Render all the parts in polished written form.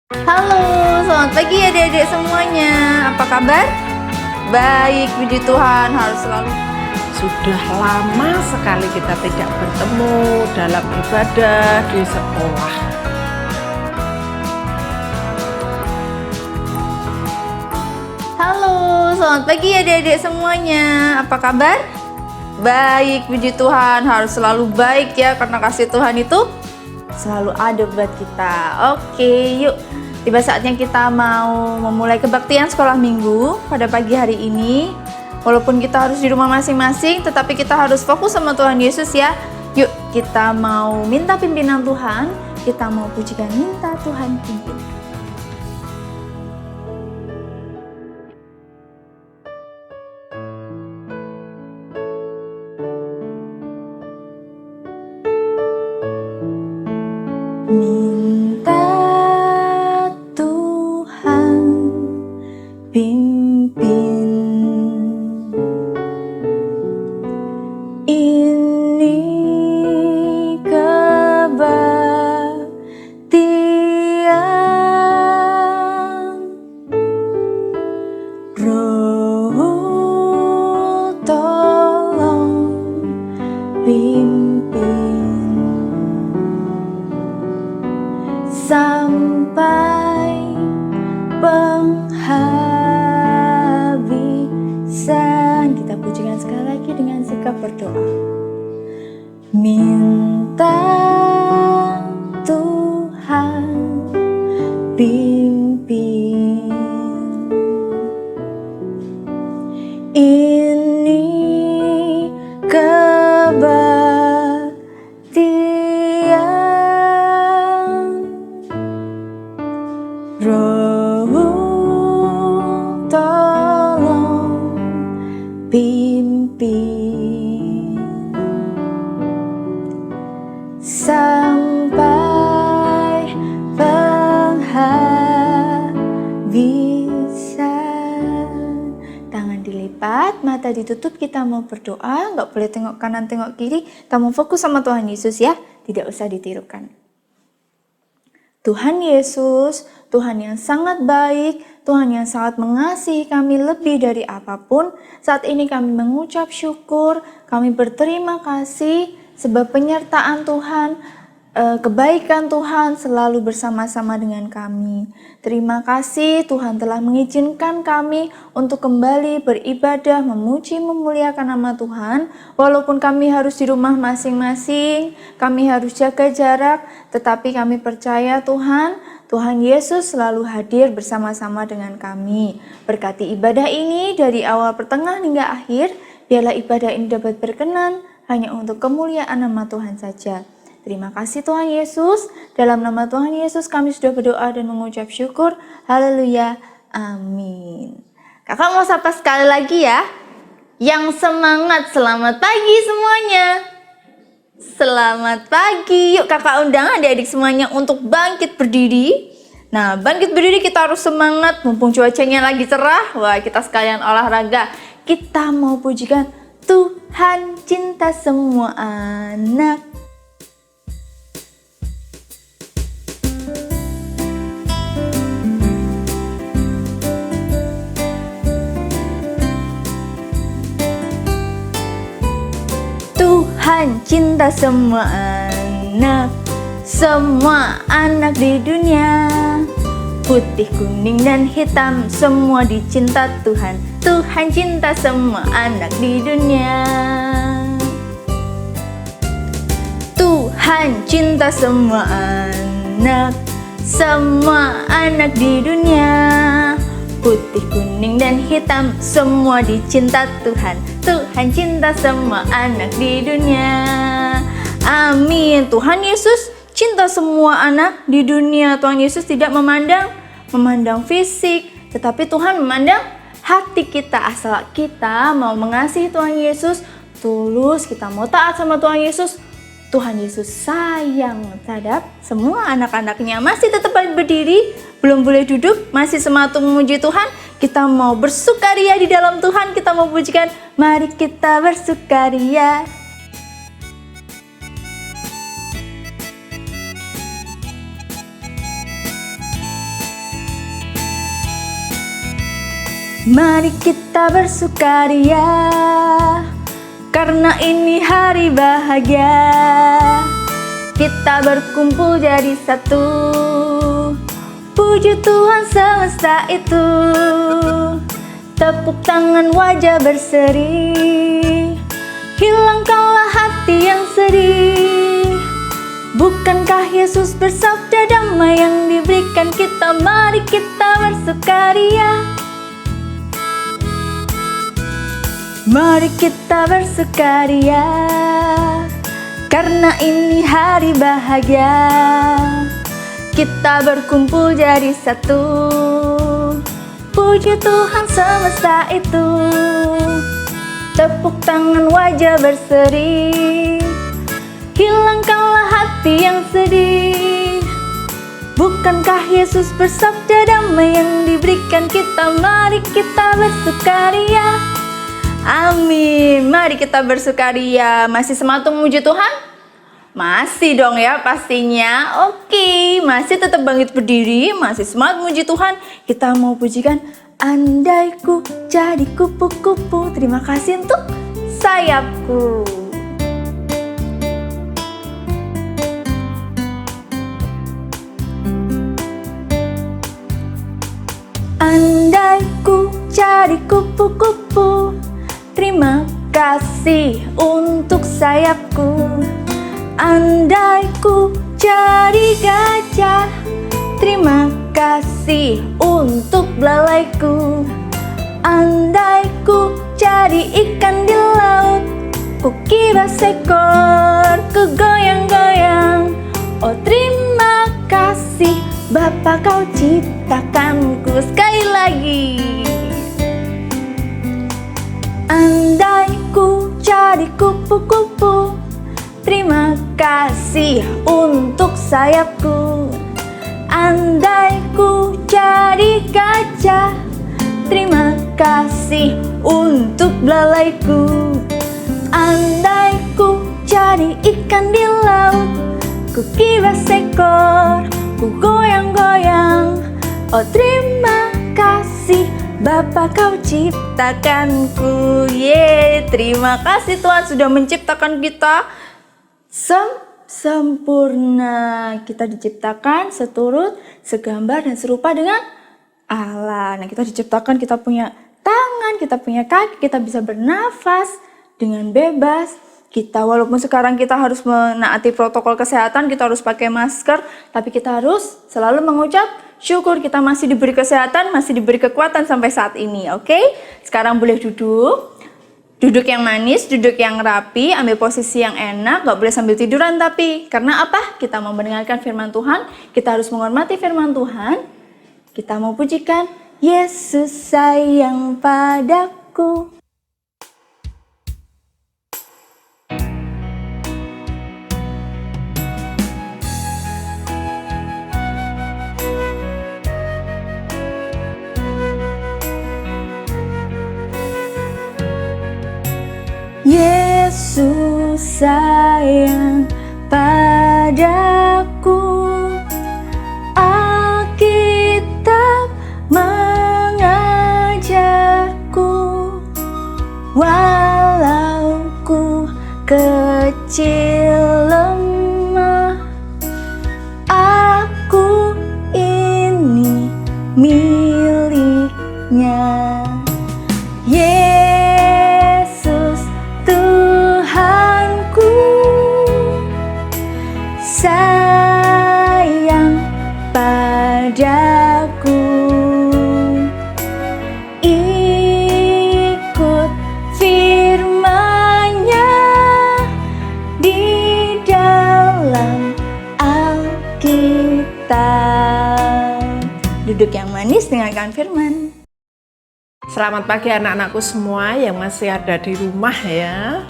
Halo, selamat pagi adik-adik semuanya. Apa kabar? Baik, puji Tuhan, harus selalu. Sudah lama sekali kita tidak bertemu dalam ibadah di sekolah. Halo, selamat pagi adik-adik semuanya. Apa kabar? Baik, puji Tuhan, harus selalu baik ya, karena kasih Tuhan itu selalu ada buat kita. Oke, yuk. Tiba saatnya kita mau memulai kebaktian sekolah minggu pada pagi hari ini. Walaupun kita harus di rumah masing-masing, tetapi kita harus fokus sama Tuhan Yesus ya. Yuk, kita mau minta pimpinan Tuhan, kita mau pujikan minta Tuhan pimpin. Minta Tuhan pimpin, ini kebaktian. Roh tolong pimpin sampai penghabisan. Kita pujikan sekali lagi dengan sikap berdoa. Minta Tuhan pimpin, ini kebaktian. Roh tolong pimpin sampai penghabisan. Tangan dilipat, mata ditutup, kita mau berdoa. Nggak boleh tengok kanan, tengok kiri. Kita mau fokus sama Tuhan Yesus ya. Tidak usah ditirukan. Tuhan Yesus, Tuhan yang sangat baik, Tuhan yang sangat mengasihi kami lebih dari apapun. Saat ini kami mengucap syukur, kami berterima kasih sebab penyertaan Tuhan, kebaikan Tuhan selalu bersama-sama dengan kami. Terima kasih Tuhan telah mengizinkan kami untuk kembali beribadah, memuji, memuliakan nama Tuhan. Walaupun kami harus di rumah masing-masing, kami harus jaga jarak, tetapi kami percaya Tuhan Yesus selalu hadir bersama-sama dengan kami. Berkati ibadah ini dari awal, pertengahan hingga akhir, biarlah ibadah ini dapat berkenan hanya untuk kemuliaan nama Tuhan saja. Terima kasih Tuhan Yesus. Dalam nama Tuhan Yesus kami sudah berdoa dan mengucap syukur. Haleluya. Amin. Kakak mau sapa sekali lagi ya. Yang semangat, selamat pagi semuanya. Selamat pagi. Yuk kakak undang adik-adik semuanya untuk bangkit berdiri. Nah, bangkit berdiri kita harus semangat. Mumpung cuacanya lagi cerah. Wah, kita sekalian olahraga. Kita mau pujikan Tuhan cinta semua anak. Tuhan cinta semua anak di dunia. Putih, kuning, dan hitam semua dicinta Tuhan. Tuhan cinta semua anak di dunia. Tuhan cinta semua anak di dunia. Putih, kuning, dan hitam semua dicinta Tuhan. Tuhan cinta semua anak di dunia. Amin. Tuhan Yesus cinta semua anak di dunia. Tuhan Yesus tidak memandang fisik, tetapi Tuhan memandang hati kita. Asal kita mau mengasihi Tuhan Yesus tulus, kita mau taat sama Tuhan Yesus, Tuhan Yesus sayang terhadap semua anak-anaknya. Masih tetap berdiri, belum boleh duduk, masih semangat memuji Tuhan. Kita mau bersukaria di dalam Tuhan, kita mau pujikan, mari kita bersukaria. Mari kita bersukaria, karena ini hari bahagia. Kita berkumpul jadi satu, puji Tuhan semesta itu. Tepuk tangan, wajah berseri, hilangkanlah hati yang sedih. Bukankah Yesus bersabda damai yang diberikan kita? Mari kita bersukaria. Mari kita bersukaria, karena ini hari bahagia. Kita berkumpul jadi satu, puji Tuhan semesta itu. Tepuk tangan, wajah berseri, hilangkanlah hati yang sedih. Bukankah Yesus bersabda damai yang diberikan kita? Mari kita bersukaria. Amin. Mari kita bersukaria. Masih semangat memuji Tuhan? Masih dong ya pastinya. Oke, masih tetap bangkit berdiri, masih semangat memuji Tuhan. Kita mau pujikan andai ku jadi kupu-kupu. Terima kasih untuk sayapku. Andai ku jadi kupu-kupu, terima kasih untuk sayapku. Andai ku jadi gajah, terima kasih untuk belalaiku. Andai ku jadi ikan di laut, ku kibas ekor, ku goyang-goyang. Oh terima kasih Bapa, kau ciptakanku. Sekali lagi. Andai ku jadi kupu-kupu, terima kasih untuk sayapku. Andai ku jadi gajah, terima kasih untuk belalaiku. Andai ku jadi ikan di laut, ku kibas ekor, ku goyang-goyang. Oh terima kasih Bapa, kau ciptakanku. Terima kasih Tuhan sudah menciptakan kita sempurna. Kita diciptakan seturut, segambar dan serupa dengan Allah. Nah, kita diciptakan, kita punya tangan, kita punya kaki, kita bisa bernafas dengan bebas. Kita walaupun sekarang kita harus menaati protokol kesehatan, kita harus pakai masker, tapi kita harus selalu mengucap syukur kita masih diberi kesehatan, masih diberi kekuatan sampai saat ini. Oke? Sekarang boleh duduk. Duduk yang manis, duduk yang rapi, ambil posisi yang enak, gak boleh sambil tiduran tapi. Karena apa? Kita mau mendengarkan firman Tuhan, kita harus menghormati firman Tuhan. Kita mau pujikan, Yesus sayang padaku. Yesus sayang padaku. Alkitab mengajarku, walau ku kecil lemah, aku ini miliknya. Yesus Tuhanku, sayang padaku. Ikut firman-Nya di dalam Alkitab. Duduk yang manis dengarkan firman. Selamat pagi anak-anakku semua yang masih ada di rumah ya.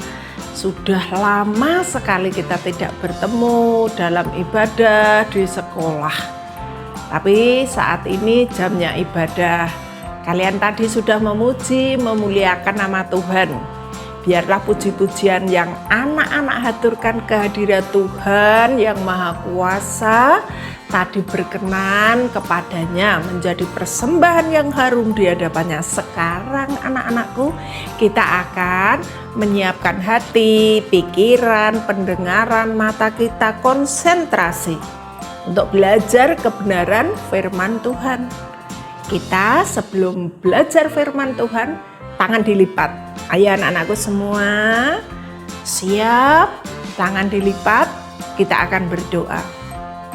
Sudah lama sekali kita tidak bertemu dalam ibadah di sekolah. Tapi saat ini jamnya ibadah. Kalian tadi sudah memuji, memuliakan nama Tuhan. Biarlah puji-pujian yang anak-anak haturkan kehadirat Tuhan yang Maha Kuasa tadi berkenan kepadanya menjadi persembahan yang harum di hadapannya. Sekarang anak-anakku, kita akan menyiapkan hati, pikiran, pendengaran, mata kita konsentrasi untuk belajar kebenaran firman Tuhan. Kita sebelum belajar firman Tuhan, tangan dilipat. Ayo anak-anakku semua, siap, tangan dilipat, kita akan berdoa.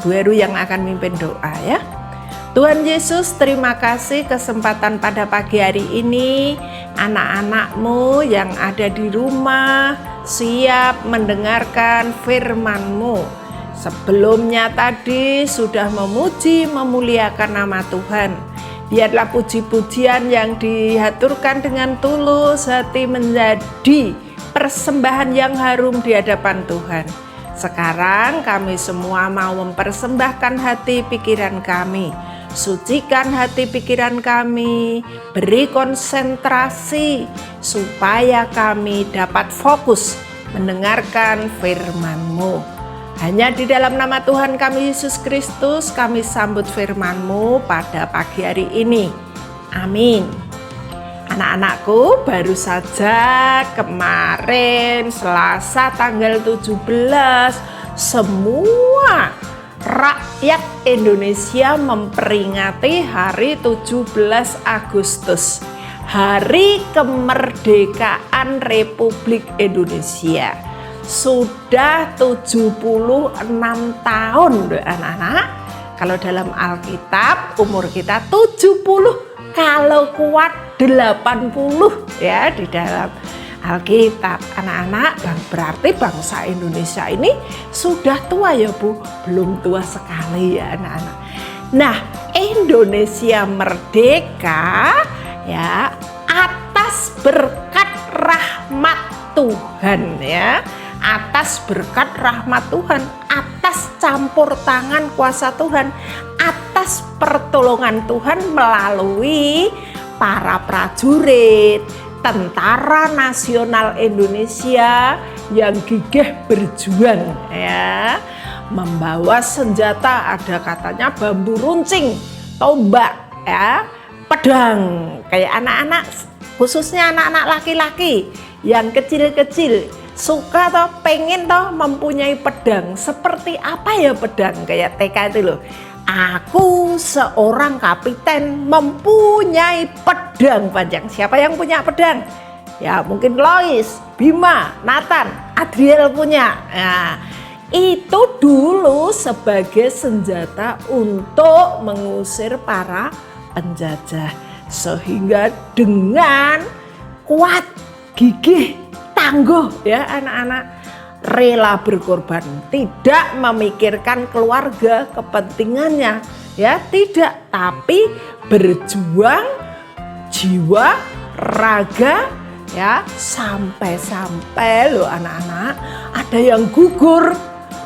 Bu Heru yang akan mimpin doa ya. Tuhan Yesus, terima kasih kesempatan pada pagi hari ini. Anak-anakmu yang ada di rumah siap mendengarkan firman-Mu. Sebelumnya tadi sudah memuji, memuliakan nama Tuhan. Biarlah puji-pujian yang dihaturkan dengan tulus hati menjadi persembahan yang harum di hadapan Tuhan. Sekarang kami semua mau mempersembahkan hati pikiran kami. Sucikan hati pikiran kami, beri konsentrasi supaya kami dapat fokus mendengarkan firman-Mu. Hanya di dalam nama Tuhan kami Yesus Kristus kami sambut firman-Mu pada pagi hari ini. Amin. Anak-anakku, baru saja kemarin Selasa tanggal 17 semua rakyat Indonesia memperingati hari 17 Agustus, Hari Kemerdekaan Republik Indonesia. Sudah 76 tahun anak-anak. Kalau dalam Alkitab umur kita 70, kalau kuat 80 ya di dalam Alkitab. Anak-anak, berarti bangsa Indonesia ini sudah tua ya Bu? Belum tua sekali ya anak-anak. Nah, Indonesia merdeka ya atas berkat rahmat Tuhan ya. Atas berkat rahmat Tuhan, atas campur tangan kuasa Tuhan, atas pertolongan Tuhan melalui para prajurit Tentara Nasional Indonesia yang gigih berjuang ya, membawa senjata, ada katanya bambu runcing, tombak ya, pedang, kayak anak-anak, khususnya anak-anak laki-laki yang kecil-kecil suka toh, pengen toh mempunyai pedang. Seperti apa ya pedang? Kayak TK itu loh. Aku seorang kapiten mempunyai pedang panjang. Siapa yang punya pedang? Ya mungkin Lois, Bima, Nathan, Adriel punya. Nah, itu dulu sebagai senjata untuk mengusir para penjajah. Sehingga dengan kuat, gigih, tangguh ya anak-anak, rela berkorban, tidak memikirkan keluarga, kepentingannya ya, tidak, tapi berjuang jiwa, raga ya, sampai loh anak-anak ada yang gugur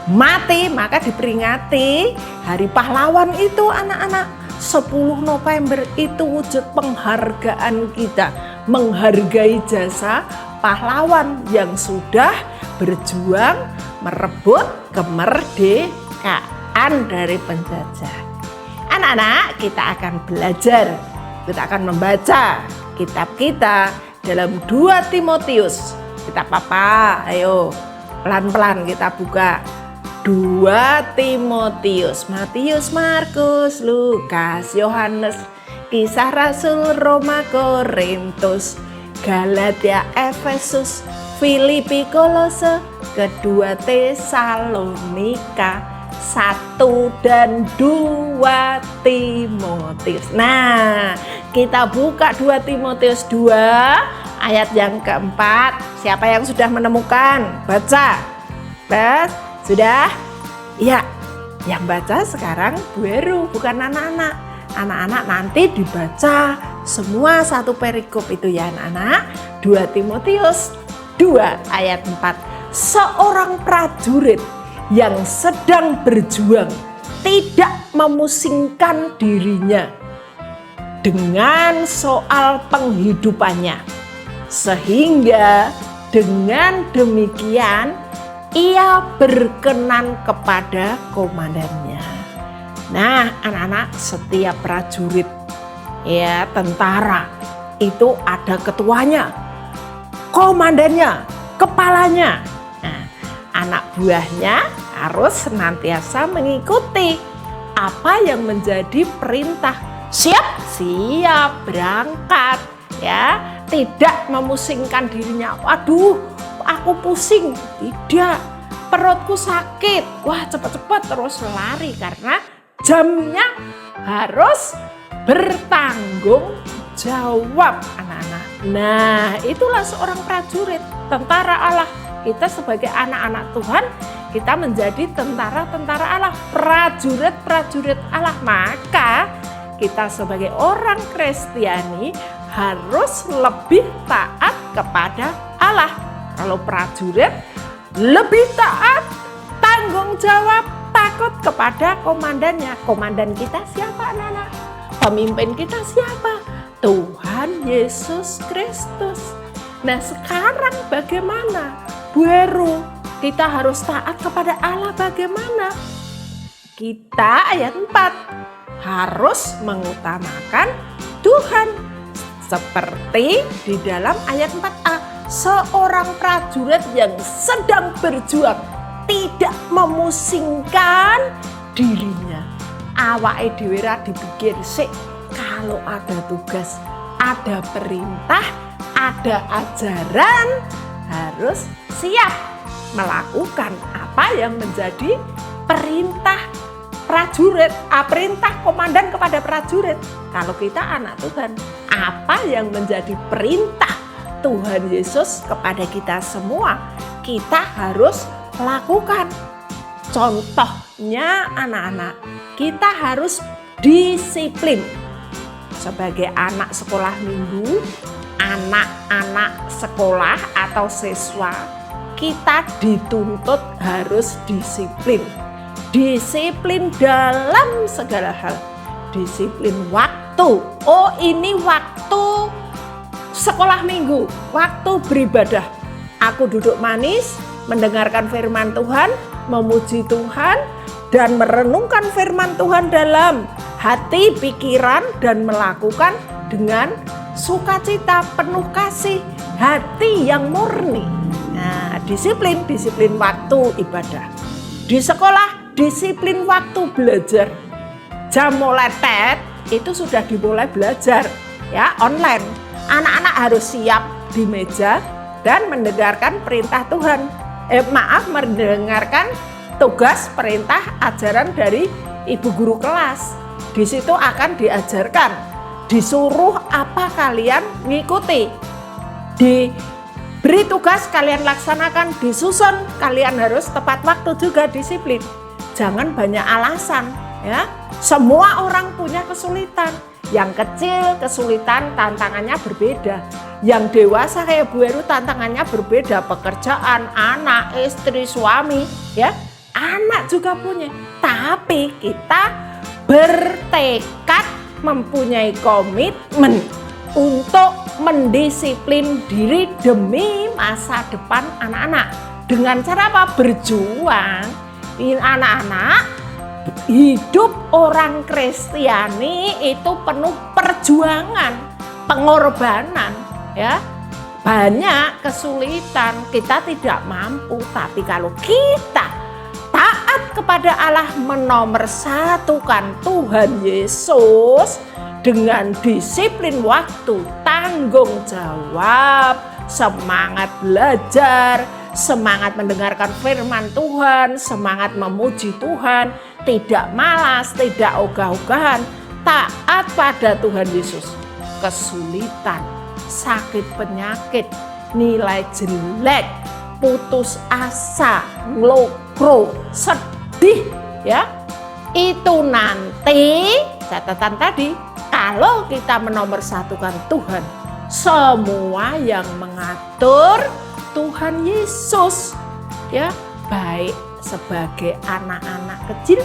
mati, maka diperingati Hari Pahlawan itu anak-anak. 10 November itu wujud penghargaan kita, menghargai jasa pahlawan yang sudah berjuang merebut kemerdekaan dari penjajah. Anak-anak, kita akan belajar, kita akan membaca kitab kita dalam 2 Timotius. Kitab apa? Ayo, pelan-pelan kita buka. 2 Timotius, Matius, Markus, Lukas, Yohanes, Kisah Rasul, Roma, Korintus, Galatia, Efesus, Filipi, Kolose, kedua Tesalonika, 1 dan 2 Timotius. Nah, kita buka 2 Timotius 2 ayat yang keempat. Siapa yang sudah menemukan? Baca. Sudah? Ya, yang baca sekarang Bu Heru, bukan anak-anak. Anak-anak nanti dibaca semua satu perikop itu ya anak-anak. 2 Timotius 2 ayat 4. Seorang prajurit yang sedang berjuang tidak memusingkan dirinya dengan soal penghidupannya, sehingga Dengan demikian ia berkenan kepada komandannya. Nah, anak-anak, setiap prajurit ya tentara itu ada ketuanya, komandannya, kepalanya. Nah, anak buahnya harus senantiasa mengikuti apa yang menjadi perintah. Siap berangkat ya, tidak memusingkan dirinya. Waduh, aku pusing, tidak, perutku sakit, wah cepat-cepat terus lari karena jamnya harus bertanggung jawab, anak-anak. Nah, itulah seorang prajurit, tentara Allah. Kita sebagai anak-anak Tuhan, kita menjadi tentara-tentara Allah, prajurit-prajurit Allah. Maka kita sebagai orang Kristiani harus lebih taat kepada Allah. Kalau prajurit lebih taat, tanggung jawab, takut kepada komandannya. Komandan kita siapa, anak-anak? Pemimpin kita siapa? Tuhan Yesus Kristus. Nah, sekarang bagaimana? Bu Heru, kita harus taat kepada Allah bagaimana? Kita ayat 4 harus mengutamakan Tuhan. Seperti di dalam ayat 4a, seorang prajurit yang sedang berjuang tidak memusingkan dirinya. Awake dhewe ra dipikir sik, kalau ada tugas, ada perintah, ada ajaran, harus siap melakukan apa yang menjadi perintah prajurit, perintah komandan kepada prajurit. Kalau kita anak Tuhan, apa yang menjadi perintah Tuhan Yesus kepada kita semua, kita harus lakukan. Contohnya anak-anak, kita harus disiplin. Sebagai anak sekolah minggu, anak-anak sekolah atau siswa, kita dituntut harus disiplin. Disiplin dalam segala hal. Disiplin waktu. Oh, ini waktu sekolah minggu, waktu beribadah. Aku duduk manis, mendengarkan firman Tuhan, memuji Tuhan, dan merenungkan firman Tuhan dalam hati, pikiran, dan melakukan dengan sukacita, penuh kasih, hati yang murni. Nah, disiplin waktu ibadah. Di sekolah, disiplin waktu belajar. Jam mulai tet itu sudah dimulai belajar ya, online. Anak-anak harus siap di meja dan mendengarkan perintah Tuhan. Mendengarkan tugas, perintah, ajaran dari ibu guru kelas. Di situ akan diajarkan, disuruh apa kalian ngikuti. Diberi tugas kalian laksanakan, disusun kalian harus tepat waktu juga, disiplin. Jangan banyak alasan ya. Semua orang punya kesulitan. Yang kecil kesulitan, tantangannya berbeda. Yang dewasa kayak Bu Heru tantangannya berbeda. Pekerjaan, anak, istri, suami ya. Anak juga punya. Tapi kita bertekad, mempunyai komitmen untuk mendisiplin diri demi masa depan anak-anak. Dengan cara apa? Berjuang. Anak-anak, hidup orang Kristiani itu penuh perjuangan, pengorbanan ya. Banyak kesulitan, kita tidak mampu, tapi kalau kita taat kepada Allah, menomorsatukan Tuhan Yesus dengan disiplin waktu, tanggung jawab, semangat belajar, semangat mendengarkan firman Tuhan, semangat memuji Tuhan, tidak malas, tidak ogah-ogahan, taat pada Tuhan Yesus. Kesulitan, sakit penyakit, nilai jelek, putus asa, nglokro, sedih ya. Itu nanti catatan tadi, kalau kita menomorsatukan Tuhan, semua yang mengatur Tuhan Yesus ya, baik sebagai anak-anak kecil,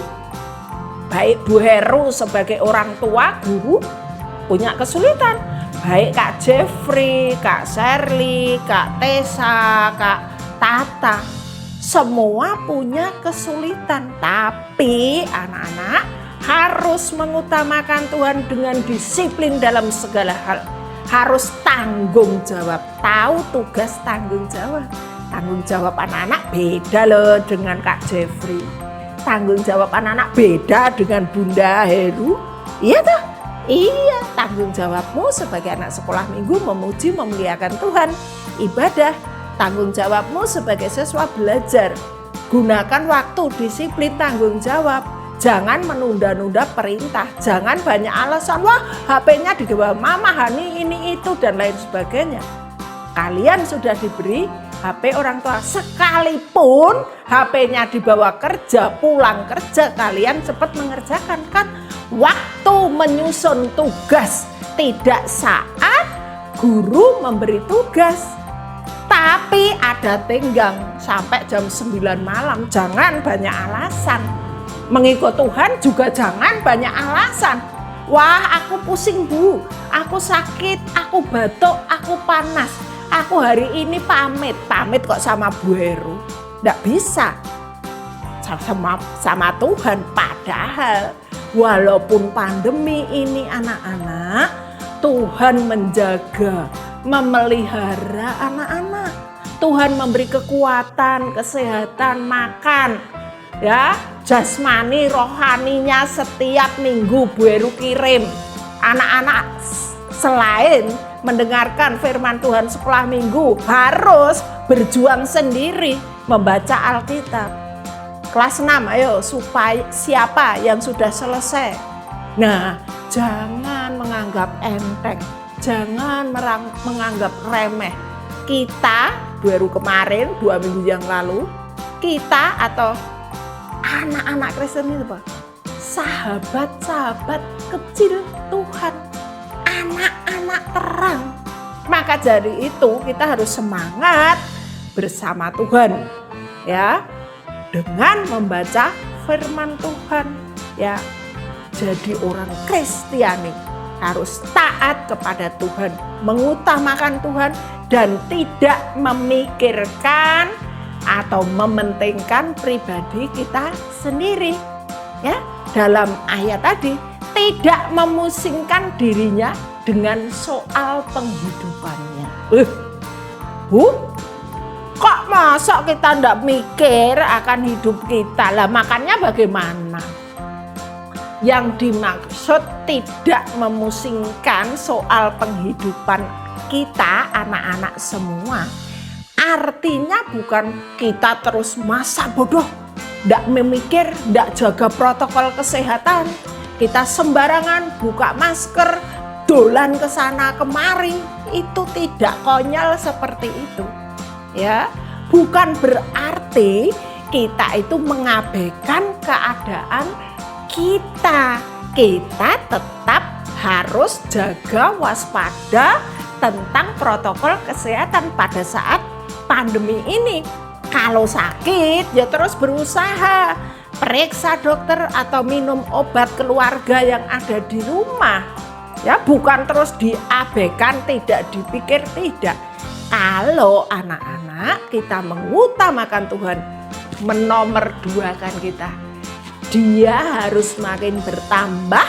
baik Bu Heru sebagai orang tua, guru punya kesulitan, Baik Kak Jeffrey, Kak Shirley, Kak Tessa, Kak Tata, semua punya kesulitan. Tapi anak-anak harus mengutamakan Tuhan dengan disiplin dalam segala hal. Harus tanggung jawab, tahu tugas tanggung jawab. Tanggung jawab anak-anak beda loh dengan Kak Jeffrey. Tanggung jawab anak-anak beda dengan Bunda Heru. Iya toh? Iya, tanggung jawabmu sebagai anak sekolah minggu memuji memuliakan Tuhan, ibadah. Tanggung jawabmu sebagai siswa belajar. Gunakan waktu, disiplin, tanggung jawab. Jangan menunda-nunda perintah. Jangan banyak alasan, wah HP-nya dibawa mama, Hani, ini itu dan lain sebagainya. Kalian sudah diberi HP orang tua, sekalipun HP-nya dibawa kerja, pulang kerja, kalian cepat mengerjakan kan? Waktu menyusun tugas, tidak saat guru memberi tugas. Tapi ada tenggang sampai jam 9 malam, jangan banyak alasan. Mengikut Tuhan juga jangan banyak alasan. Wah, aku pusing Bu, aku sakit, aku batuk, aku panas. Aku hari ini pamit kok sama Bu Heru. Nggak bisa sama Tuhan. Padahal walaupun pandemi ini anak-anak, Tuhan menjaga, memelihara anak-anak. Tuhan memberi kekuatan, kesehatan, makan, ya, jasmani, rohaninya setiap minggu Bu Heru kirim. Anak-anak selain mendengarkan firman Tuhan sekolah minggu harus berjuang sendiri membaca Alkitab. Kelas 6, ayo supaya siapa yang sudah selesai. Nah, jangan menganggap enteng, jangan menganggap remeh. Kita baru kemarin 2 minggu yang lalu, kita atau anak-anak Kristen itu Pak, sahabat-sahabat kecil Tuhan, anak-anak terang. Maka dari itu kita harus semangat bersama Tuhan, ya, dengan membaca firman Tuhan, ya. Jadi orang Kristiani harus taat kepada Tuhan, mengutamakan Tuhan dan tidak memikirkan atau mementingkan pribadi kita sendiri, ya. Dalam ayat tadi, tidak memusingkan dirinya dengan soal penghidupannya. Bu, kok masa kita tidak mikir akan hidup kita? Lah makannya bagaimana? Yang dimaksud tidak memusingkan soal penghidupan kita, anak-anak semua, artinya bukan kita terus masa bodoh, tidak memikir, tidak jaga protokol kesehatan. Kita sembarangan buka masker, dolan ke sana kemari, itu tidak konyol seperti itu. Ya, bukan berarti kita itu mengabaikan keadaan kita. Kita tetap harus jaga waspada tentang protokol kesehatan pada saat pandemi ini. Kalau sakit ya terus berusaha, periksa dokter atau minum obat keluarga yang ada di rumah. Ya, bukan terus diabaikan, tidak dipikir, tidak. Kalau anak-anak kita mengutamakan Tuhan, menomorduakan kita, dia harus makin bertambah.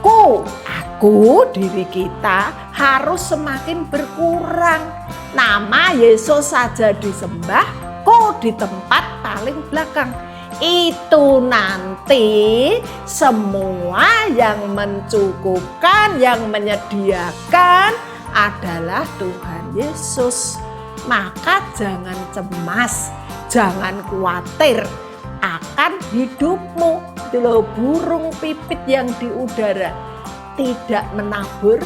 Aku, diri kita harus semakin berkurang. Nama Yesus saja disembah, kok di tempat paling belakang. Itu nanti semua yang mencukupkan, yang menyediakan adalah Tuhan Yesus. Maka jangan cemas, jangan khawatir akan hidupmu. Itu loh, burung pipit yang di udara, tidak menabur,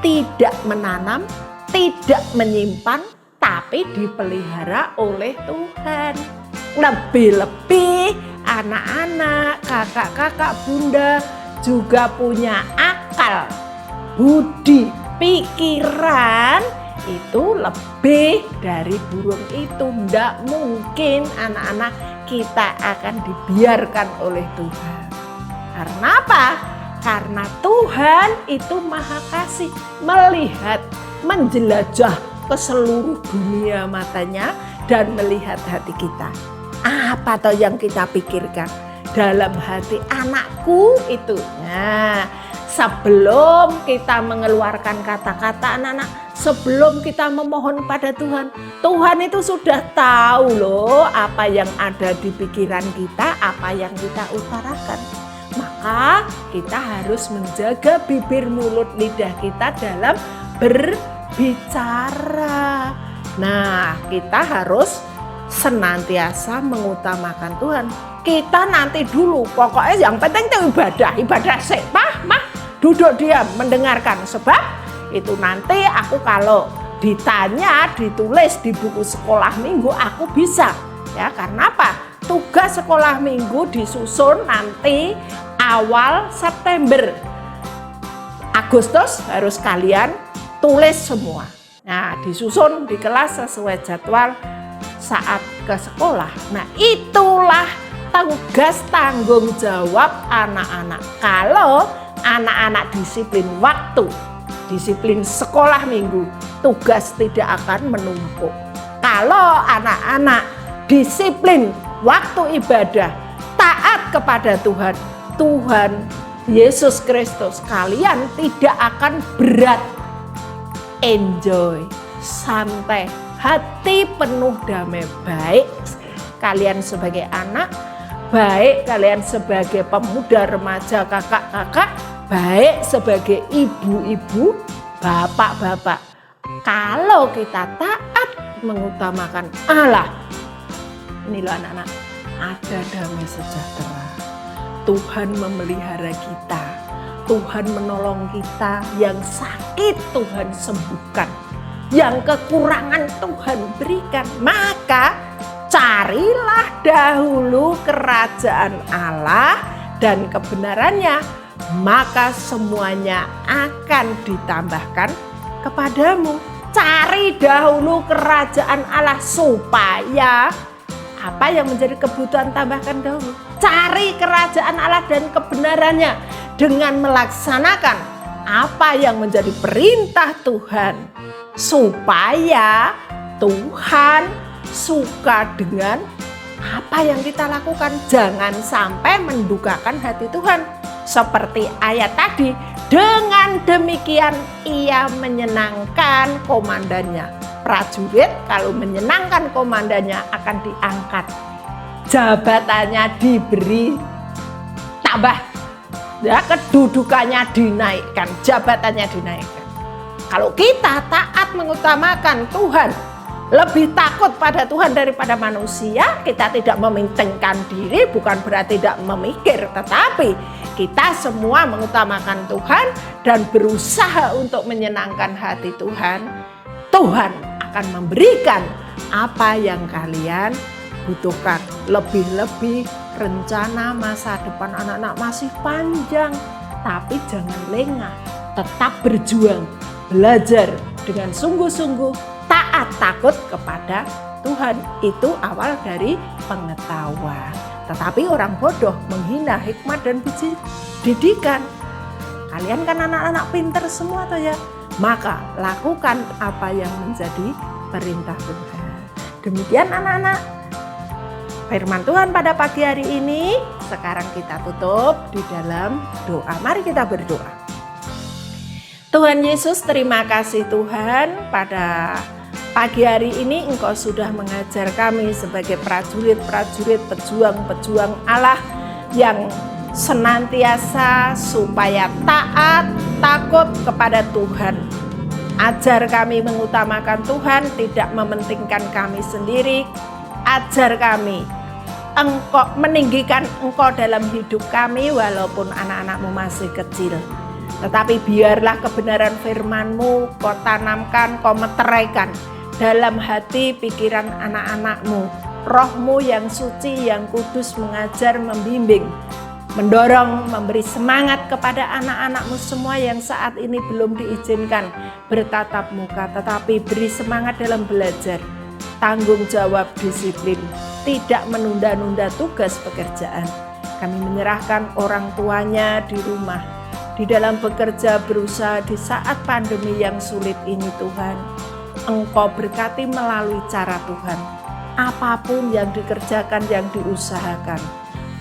tidak menanam, tidak menyimpan, tapi dipelihara oleh Tuhan. Lebih-lebih anak-anak, kakak-kakak, bunda juga punya akal, budi, pikiran, itu lebih dari burung itu. Tidak mungkin anak-anak kita akan dibiarkan oleh Tuhan. Karena apa? Karena Tuhan itu maha kasih, melihat, menjelajah ke seluruh dunia matanya dan melihat hati kita. Apa toh yang kita pikirkan dalam hati anakku itu? Nah, sebelum kita mengeluarkan kata-kata anak-anak, sebelum kita memohon pada Tuhan, Tuhan itu sudah tahu loh apa yang ada di pikiran kita, apa yang kita utarakan. Maka kita harus menjaga bibir, mulut, lidah kita dalam berbicara. Nah, kita harus senantiasa mengutamakan Tuhan. Kita nanti dulu, pokoknya yang penting itu ibadah sih. Mah, duduk diam mendengarkan. Sebab itu nanti aku kalau ditanya, ditulis di buku sekolah minggu aku bisa. Ya, karena apa? Tugas sekolah minggu disusun nanti awal September. Agustus harus kalian tulis semua. Nah, disusun di kelas sesuai jadwal saat ke sekolah. Nah, itulah tugas tanggung jawab anak-anak. Kalau anak-anak disiplin waktu, disiplin sekolah minggu, tugas tidak akan menumpuk. Kalau anak-anak disiplin waktu ibadah, taat kepada Tuhan, Tuhan Yesus Kristus, kalian tidak akan berat. Enjoy, santai, hati penuh damai. Baik kalian sebagai anak, baik kalian sebagai pemuda, remaja, kakak-kakak, baik sebagai ibu-ibu, bapak-bapak. Kalau kita taat mengutamakan Allah, ini loh anak-anak, ada damai sejahtera. Tuhan memelihara kita, Tuhan menolong kita, yang sakit Tuhan sembuhkan, yang kekurangan Tuhan berikan. Maka carilah dahulu kerajaan Allah dan kebenarannya, maka semuanya akan ditambahkan kepadamu. Cari dahulu kerajaan Allah supaya apa yang menjadi kebutuhan tambahkan dahulu. Cari kerajaan Allah dan kebenarannya dengan melaksanakan apa yang menjadi perintah Tuhan, supaya Tuhan suka dengan apa yang kita lakukan. Jangan sampai mendukakan hati Tuhan. Seperti ayat tadi, dengan demikian ia menyenangkan komandannya. Prajurit kalau menyenangkan komandannya akan diangkat, jabatannya diberi tambah, ya, kedudukannya dinaikkan, jabatannya dinaikkan. Kalau kita taat mengutamakan Tuhan, lebih takut pada Tuhan daripada manusia, kita tidak mementingkan diri, bukan berarti tidak memikir, tetapi kita semua mengutamakan Tuhan dan berusaha untuk menyenangkan hati Tuhan. Tuhan akan memberikan apa yang kalian butuhkan. Lebih-lebih rencana masa depan anak-anak masih panjang, tapi jangan lengah, tetap berjuang, belajar dengan sungguh-sungguh, taat, takut kepada Tuhan. Itu awal dari pengetahuan. Tetapi orang bodoh menghina hikmat dan didikan. Kalian kan anak-anak pintar semua toh ya. Maka lakukan apa yang menjadi perintah Tuhan. Demikian anak-anak firman Tuhan pada pagi hari ini. Sekarang kita tutup di dalam doa. Mari kita berdoa. Tuhan Yesus, terima kasih Tuhan, pada pagi hari ini Engkau sudah mengajar kami sebagai prajurit-prajurit, pejuang-pejuang Allah yang senantiasa supaya taat, takut kepada Tuhan. Ajar kami mengutamakan Tuhan, tidak mementingkan kami sendiri. Ajar kami Engkau meninggikan Engkau dalam hidup kami walaupun anak-anak-Mu masih kecil. Tetapi biarlah kebenaran firman-Mu Kau tanamkan, Kau meteraikan dalam hati pikiran anak-anak-Mu. Roh-Mu yang suci, yang kudus mengajar, membimbing, mendorong, memberi semangat kepada anak-anak-Mu semua yang saat ini belum diizinkan bertatap muka, tetapi beri semangat dalam belajar, tanggung jawab, disiplin, tidak menunda-nunda tugas pekerjaan. Kami menyerahkan orang tuanya di rumah, di dalam bekerja berusaha di saat pandemi yang sulit ini Tuhan. Engkau berkati melalui cara Tuhan. Apapun yang dikerjakan, yang diusahakan,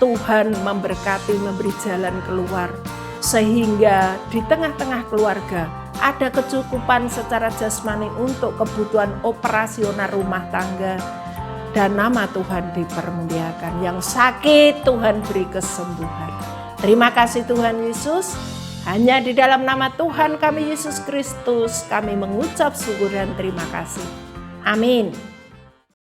Tuhan memberkati, memberi jalan keluar. Sehingga di tengah-tengah keluarga ada kecukupan secara jasmani untuk kebutuhan operasional rumah tangga. Dan nama Tuhan dipermuliakan. Yang sakit Tuhan beri kesembuhan. Terima kasih Tuhan Yesus. Hanya di dalam nama Tuhan kami Yesus Kristus kami mengucap syukur dan terima kasih. Amin.